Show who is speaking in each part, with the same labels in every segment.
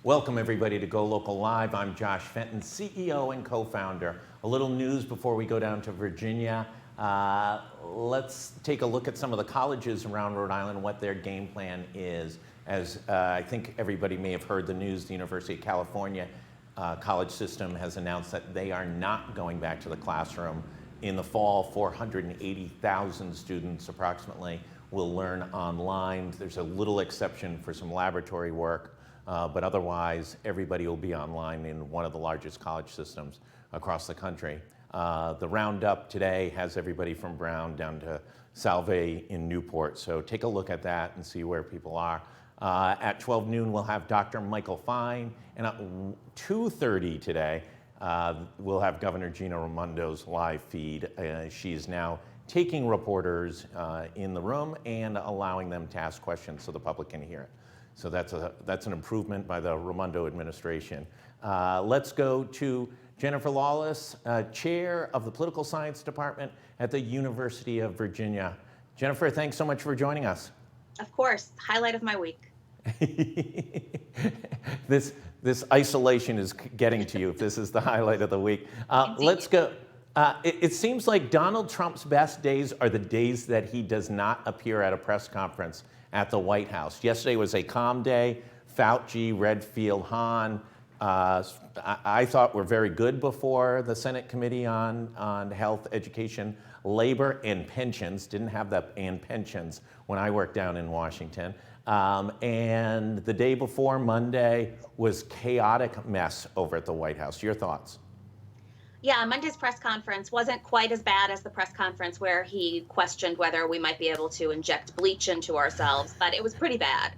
Speaker 1: Welcome everybody to GoLocal Live. I'm Josh Fenton, CEO and co-founder. A little news before we go down to Virginia. Let's take a look at some of the colleges around Rhode Island, what their game plan is. As I think everybody may have heard the news, the University of California college system has announced that they are not going back to the classroom. In the fall, 480,000 students approximately will learn online. There's a little exception for some laboratory work. But otherwise, everybody will be online in one of the largest college systems across the country. The roundup today has everybody from Brown down to Salve in Newport. So take a look at that and see where people are. At 12 noon, we'll have Dr. Michael Fine. And at 2:30 today, we'll have Governor Gina Raimondo's live feed. She's now taking reporters in the room and allowing them to ask questions so the public can hear it. So that's an improvement by the Raimondo administration. Let's go to Jennifer Lawless, chair of the political science department at the University of Virginia. Jennifer, thanks so much for joining us.
Speaker 2: Of course, highlight of my week.
Speaker 1: This isolation is getting to you if this is the highlight of the week. Let's go. It seems like Donald Trump's best days are the days that he does not appear at a press conference at the White House. Yesterday was a calm day. Fauci, Redfield, Hahn, I thought were very good before the Senate Committee on Health, Education, Labor, and Pensions. Didn't have that and pensions when I worked down in Washington. And the day before, Monday, was chaotic mess over at the White House. Your thoughts?
Speaker 2: Yeah, Monday's press conference wasn't quite as bad as the press conference where he questioned whether we might be able to inject bleach into ourselves, but it was pretty bad.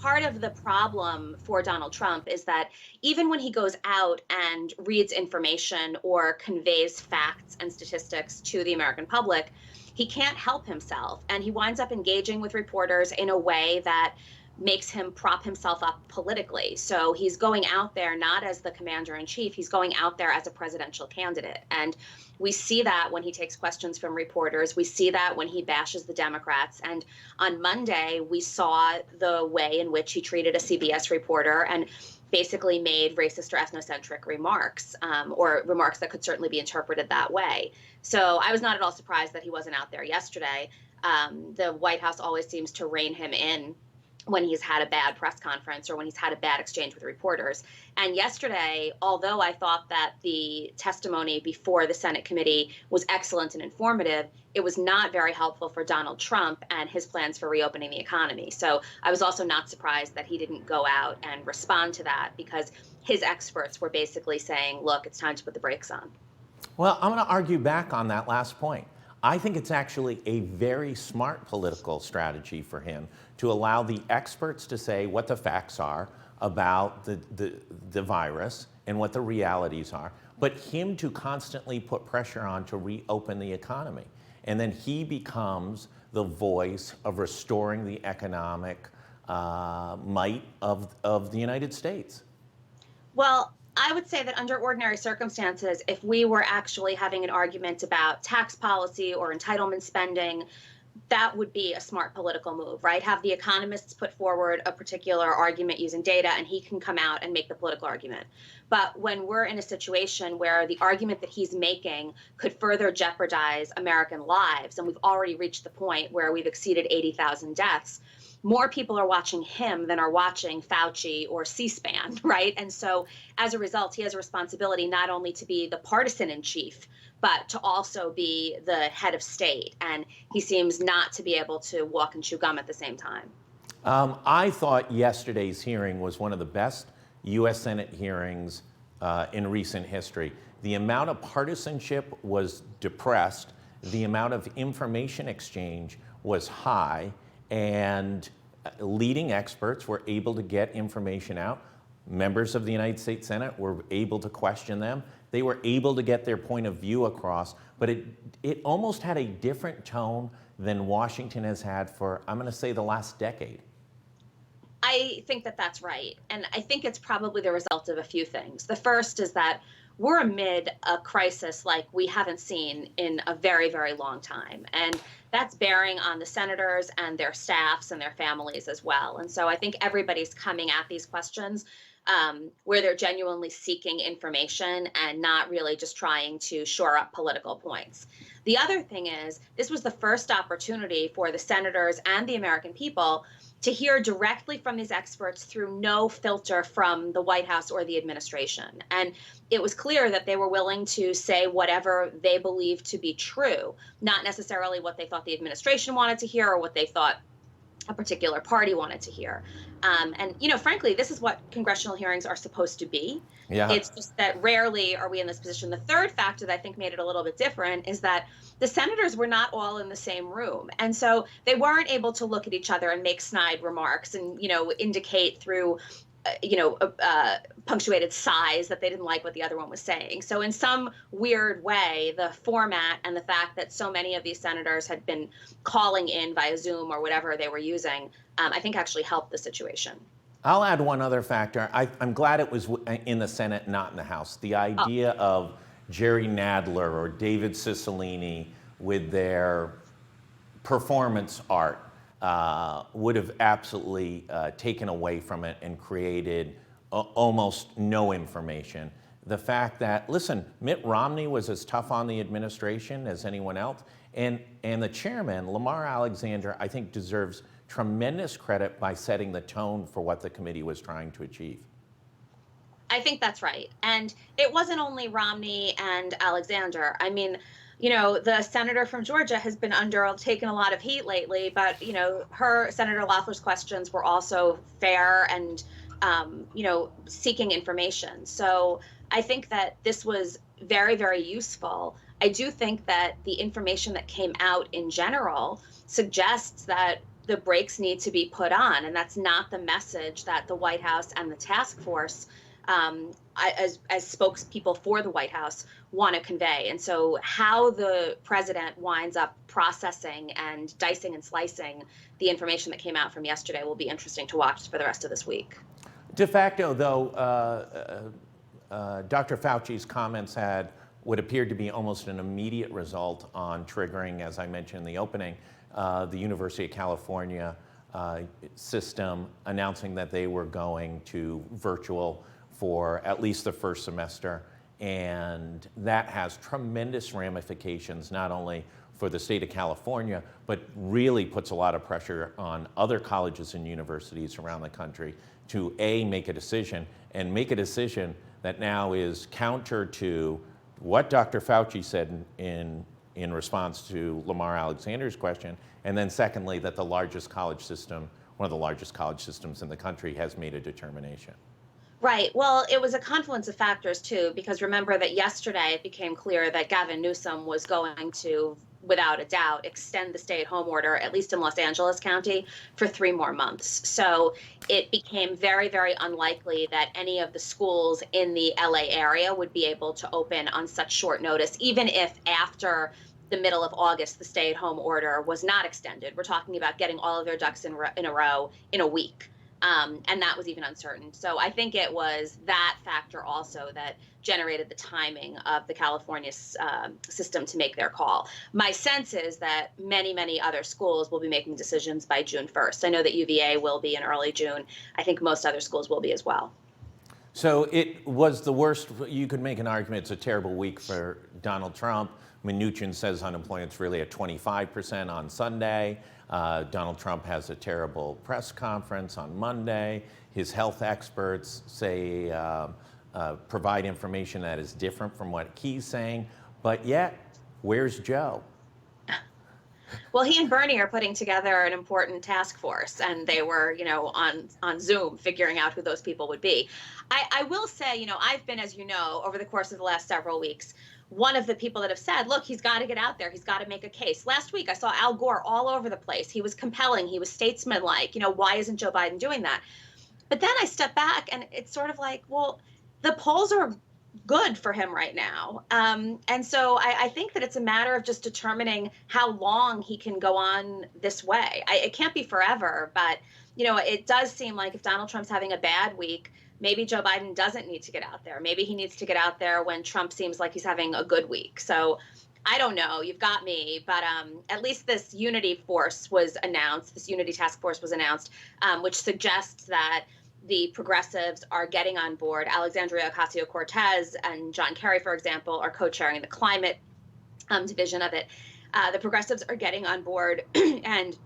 Speaker 2: Part of the problem for Donald Trump is that even when he goes out and reads information or conveys facts and statistics to the American public, he can't help himself. And he winds up engaging with reporters in a way that makes him prop himself up politically. So he's going out there not as the commander in chief, he's going out there as a presidential candidate. And we see that when he takes questions from reporters. We see that when he bashes the Democrats. And on Monday, we saw the way in which he treated a CBS reporter and basically made racist or ethnocentric remarks, or remarks that could certainly be interpreted that way. So I was not at all surprised that he wasn't out there yesterday. The White House always seems to rein him in when he's had a bad press conference or when he's had a bad exchange with reporters. And yesterday, although I thought that the testimony before the Senate committee was excellent and informative, it was not very helpful for Donald Trump and his plans for reopening the economy. So I was also not surprised that he didn't go out and respond to that, because his experts were basically saying, look, it's time to put the brakes on.
Speaker 1: Well, I'm going to argue back on that last point. I think it's actually a very smart political strategy for him to allow the experts to say what the facts are about the virus and what the realities are, but him to constantly put pressure on to reopen the economy. And then he becomes the voice of restoring the economic might of the United States.
Speaker 2: Well, I would say that under ordinary circumstances, if we were actually having an argument about tax policy or entitlement spending, that would be a smart political move, right? Have the economists put forward a particular argument using data, and he can come out and make the political argument. But when we're in a situation where the argument that he's making could further jeopardize American lives, and we've already reached the point where we've exceeded 80,000 deaths, more people are watching him than are watching Fauci or C-SPAN, right? And so as a result, he has a responsibility not only to be the partisan in chief, but to also be the head of state. And he seems not to be able to walk and chew gum at the same time.
Speaker 1: I thought yesterday's hearing was one of the best U.S. Senate hearings in recent history. The amount of partisanship was depressed. The amount of information exchange was high. And leading experts were able to get information out. Members of the United States Senate were able to question them. They were able to get their point of view across, but it almost had a different tone than Washington has had for, I'm going to say, the last decade.
Speaker 2: I think that that's right. And I think it's probably the result of a few things. The first is that we're amid a crisis like we haven't seen in a very, very long time. And that's bearing on the senators and their staffs and their families as well. And so I think everybody's coming at these questions where they're genuinely seeking information and not really just trying to shore up political points. The other thing is, this was the first opportunity for the senators and the American people to hear directly from these experts through no filter from the White House or the administration. And it was clear that they were willing to say whatever they believed to be true, not necessarily what they thought the administration wanted to hear or what they thought a particular party wanted to hear. And, frankly, this is what congressional hearings are supposed to be.
Speaker 1: Yeah.
Speaker 2: It's just that rarely are we in this position. The third factor that I think made it a little bit different is that the senators were not all in the same room. And so they weren't able to look at each other and make snide remarks and, indicate through punctuated sighs that they didn't like what the other one was saying. So in some weird way, the format and the fact that so many of these senators had been calling in via Zoom or whatever they were using, I think actually helped the situation.
Speaker 1: I'll add one other factor. I'm glad it was in the Senate, not in the House. The idea of Jerry Nadler or David Cicilline with their performance art would have absolutely taken away from it and created almost no information. The fact that, listen, Mitt Romney was as tough on the administration as anyone else, and the chairman, Lamar Alexander, I think deserves tremendous credit by setting the tone for what the committee was trying to achieve.
Speaker 2: I think that's right. And it wasn't only Romney and Alexander. I mean, the senator from Georgia has been taken a lot of heat lately, but, her Senator Loeffler's questions were also fair and, seeking information. So I think that this was very, very useful. I do think that the information that came out in general suggests that the brakes need to be put on, and that's not the message that the White House and the task force as spokespeople for the White House want to convey. And so how the president winds up processing and dicing and slicing the information that came out from yesterday will be interesting to watch for the rest of this week.
Speaker 1: De facto, though, Dr. Fauci's comments had what appeared to be almost an immediate result on triggering, as I mentioned in the opening, the University of California system announcing that they were going to virtual for at least the first semester. And that has tremendous ramifications, not only for the state of California, but really puts a lot of pressure on other colleges and universities around the country to make a decision, and make a decision that now is counter to what Dr. Fauci said in response to Lamar Alexander's question, and then secondly, that the largest college system, one of the largest college systems in the country, has made a determination.
Speaker 2: Right. Well, it was a confluence of factors, too, because remember that yesterday it became clear that Gavin Newsom was going to, without a doubt, extend the stay-at-home order, at least in Los Angeles County, for 3 more months. So it became very, very unlikely that any of the schools in the LA area would be able to open on such short notice, even if after the middle of August the stay-at-home order was not extended. We're talking about getting all of their ducks in a row in a week. And that was even uncertain. So I think it was that factor also that generated the timing of the California system to make their call. My sense is that many, many other schools will be making decisions by June 1st. I know that UVA will be in early June. I think most other schools will be as well.
Speaker 1: So it was the worst. You could make an argument it's a terrible week for Donald Trump. Mnuchin says unemployment's really at 25% on Sunday. Donald Trump has a terrible press conference on Monday. His health experts say provide information that is different from what he's saying. But yet, where's Joe?
Speaker 2: Well, he and Bernie are putting together an important task force, and they were, on Zoom figuring out who those people would be. I will say, I've been, as you know, over the course of the last several weeks, one of the people that have said, look, he's got to get out there. He's got to make a case. Last week, I saw Al Gore all over the place. He was compelling. He was statesmanlike. Why isn't Joe Biden doing that? But then I step back, and it's sort of like, well, the polls are good for him right now. And so I think that it's a matter of just determining how long he can go on this way. It can't be forever, but, it does seem like if Donald Trump's having a bad week, maybe Joe Biden doesn't need to get out there. Maybe he needs to get out there when Trump seems like he's having a good week. So I don't know. You've got me. But at least this unity force was announced. This unity task force was announced, which suggests that the progressives are getting on board. Alexandria Ocasio-Cortez and John Kerry, for example, are co-chairing the climate division of it. The progressives are getting on board and,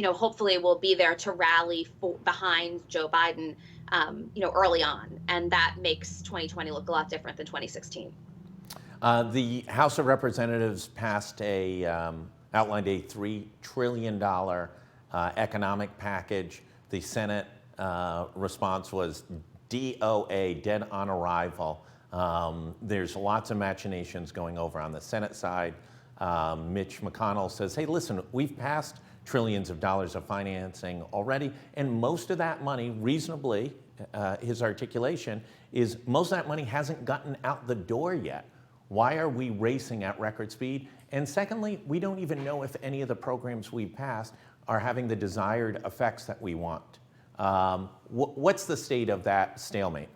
Speaker 2: hopefully will be there to rally behind Joe Biden, early on. And that makes 2020 look a lot different than 2016.
Speaker 1: The House of Representatives passed outlined a $3 trillion economic package. The Senate response was DOA, dead on arrival. There's lots of machinations going over on the Senate side. Mitch McConnell says, hey, listen, we've passed trillions of dollars of financing already, and most of that money, reasonably, his articulation is most of that money hasn't gotten out the door yet. Why are we racing at record speed? And secondly, we don't even know if any of the programs we passed are having the desired effects that we want. What's the state of that stalemate?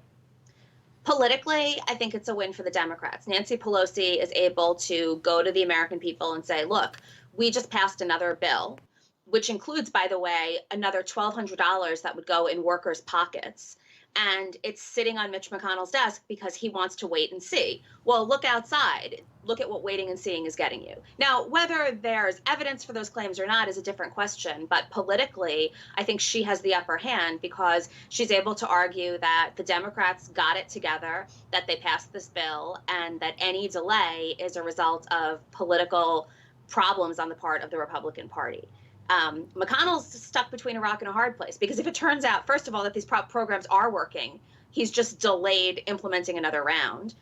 Speaker 2: Politically, I think it's a win for the Democrats. Nancy Pelosi is able to go to the American people and say, look, we just passed another bill, which includes, by the way, another $1,200 that would go in workers' pockets. And it's sitting on Mitch McConnell's desk because he wants to wait and see. Well, look outside. Look at what waiting and seeing is getting you. Now, whether there's evidence for those claims or not is a different question. But politically, I think she has the upper hand because she's able to argue that the Democrats got it together, that they passed this bill, and that any delay is a result of political problems on the part of the Republican Party. McConnell's stuck between a rock and a hard place because if it turns out, first of all, that these programs are working, he's just delayed implementing another round.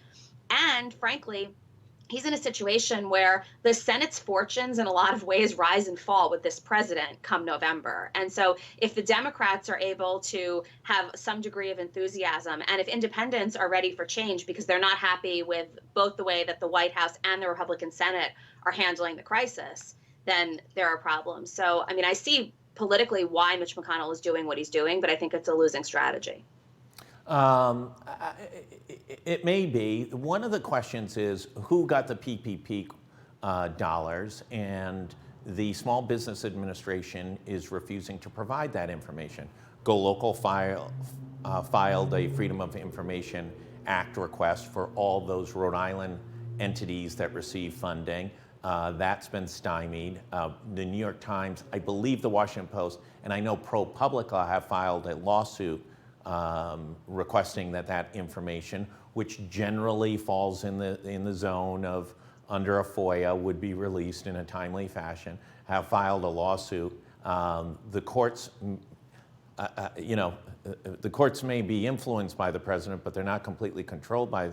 Speaker 2: And frankly, he's in a situation where the Senate's fortunes in a lot of ways rise and fall with this president come November. And so if the Democrats are able to have some degree of enthusiasm, and if independents are ready for change because they're not happy with both the way that the White House and the Republican Senate are handling the crisis, then there are problems. So, I mean, I see politically why Mitch McConnell is doing what he's doing, but I think it's a losing strategy.
Speaker 1: It may be. One of the questions is who got the PPP dollars, and the Small Business Administration is refusing to provide that information. GoLocal filed a Freedom of Information Act request for all those Rhode Island entities that receive funding. That's been stymied. The New York Times, I believe the Washington Post, and I know ProPublica have filed a lawsuit requesting that information, which generally falls in the zone of under a FOIA, would be released in a timely fashion, have filed a lawsuit. The courts, the courts may be influenced by the president, but they're not completely controlled by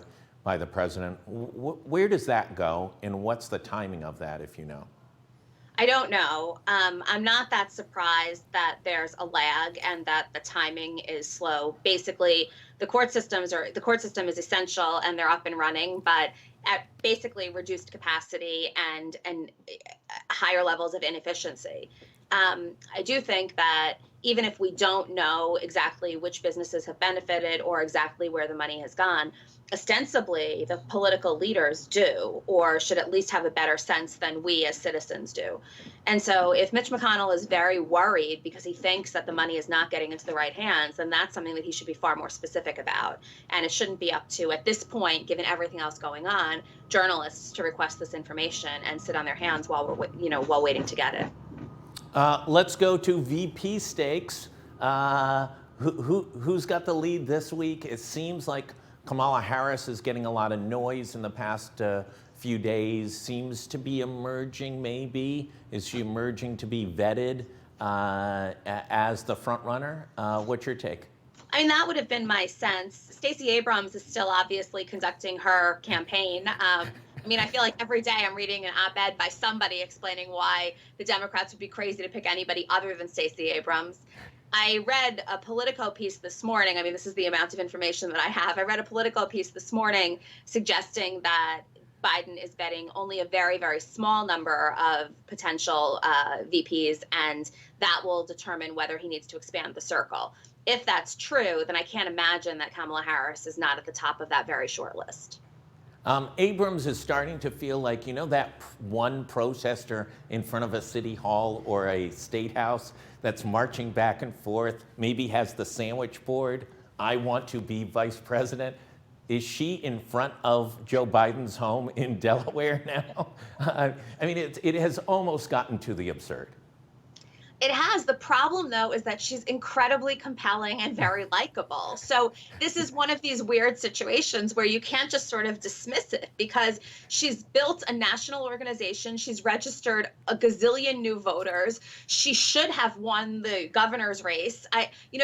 Speaker 1: the president. Where does that go, and what's the timing of that, if you know?
Speaker 2: I don't know. I'm not that surprised that there's a lag and that the timing is slow. Basically, the court system is essential and they're up and running, but at basically reduced capacity and higher levels of inefficiency. I do think that even if we don't know exactly which businesses have benefited or exactly where the money has gone, ostensibly the political leaders do, or should at least have a better sense than we as citizens do. And so if Mitch McConnell is very worried because he thinks that the money is not getting into the right hands, then that's something that he should be far more specific about. And it shouldn't be up to, at this point, given everything else going on, journalists to request this information and sit on their hands while while waiting to get it.
Speaker 1: Let's go to VP stakes. Who's got the lead this week? It seems like Kamala Harris is getting a lot of noise in the past few days. Seems to be emerging, maybe. Is she emerging to be vetted as the front runner? What's your take?
Speaker 2: I mean, that would have been my sense. Stacey Abrams is still obviously conducting her campaign. I mean, I feel like every day I'm reading an op-ed by somebody explaining why the Democrats would be crazy to pick anybody other than Stacey Abrams. I read a Politico piece this morning. I mean, this is the amount of information that I have. I read a Politico piece this morning suggesting that Biden is vetting only a very, very small number of potential VPs, and that will determine whether he needs to expand the circle. If that's true, then I can't imagine that Kamala Harris is not at the top of that very short list.
Speaker 1: Abrams is starting to feel like, that one protester in front of a city hall or a state house that's marching back and forth, maybe has the sandwich board, I want to be vice president. Is she in front of Joe Biden's home in Delaware now? I mean, it has almost gotten to the absurd.
Speaker 2: It has. The problem, though, is that she's incredibly compelling and very likable. So this is one of these weird situations where you can't just sort of dismiss it, because she's built a national organization. She's registered a gazillion new voters. She should have won the governor's race.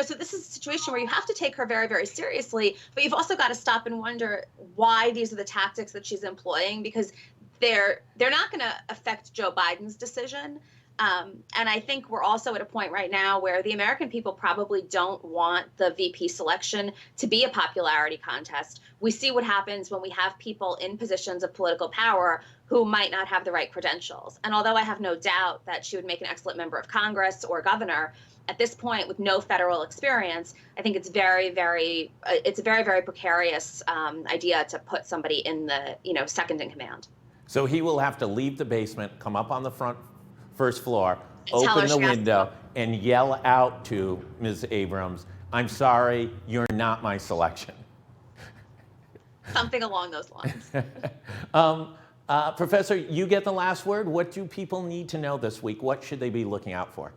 Speaker 2: So this is a situation where you have to take her very, very seriously, but you've also got to stop and wonder why these are the tactics that she's employing, because they're not going to affect Joe Biden's decision. And I think we're also at a point right now where the American people probably don't want the VP selection to be a popularity contest. We see what happens when we have people in positions of political power who might not have the right credentials. And although I have no doubt that she would make an excellent member of Congress or governor, at this point, with no federal experience, I think it's a very, very precarious idea to put somebody in the, second in command.
Speaker 1: So he will have to leave the basement, come up on the first floor,
Speaker 2: And
Speaker 1: open the window, and yell out to Ms. Abrams, I'm sorry, you're not my selection.
Speaker 2: Something along those lines.
Speaker 1: Professor, you get the last word. What do people need to know this week? What should they be looking out for?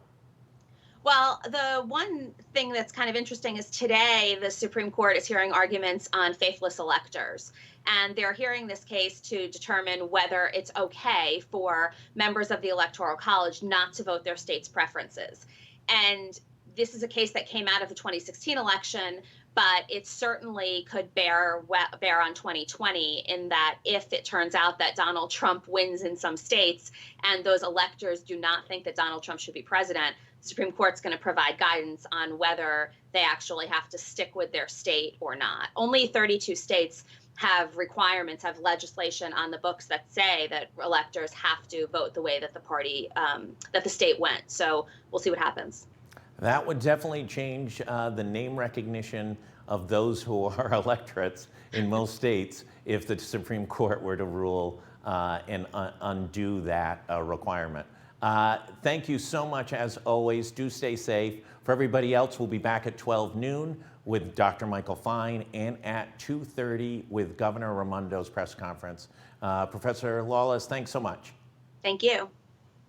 Speaker 2: Well, the one thing that's kind of interesting is today the Supreme Court is hearing arguments on faithless electors. And they're hearing this case to determine whether it's okay for members of the Electoral College not to vote their state's preferences. And this is a case that came out of the 2016 election, but it certainly could bear on 2020, in that if it turns out that Donald Trump wins in some states and those electors do not think that Donald Trump should be president, the Supreme Court's going to provide guidance on whether they actually have to stick with their state or not. Only 32 states have requirements, have legislation on the books that say that electors have to vote the way that the party, that the state went. So we'll see what happens.
Speaker 1: That would definitely change the name recognition of those who are electorates in most states if the Supreme Court were to rule and undo that requirement. Thank you so much, as always. Do stay safe. For everybody else, we'll be back at 12 noon with Dr. Michael Fine and at 2:30 with Governor Raimondo's press conference. Professor Lawless, thanks so much.
Speaker 2: Thank you.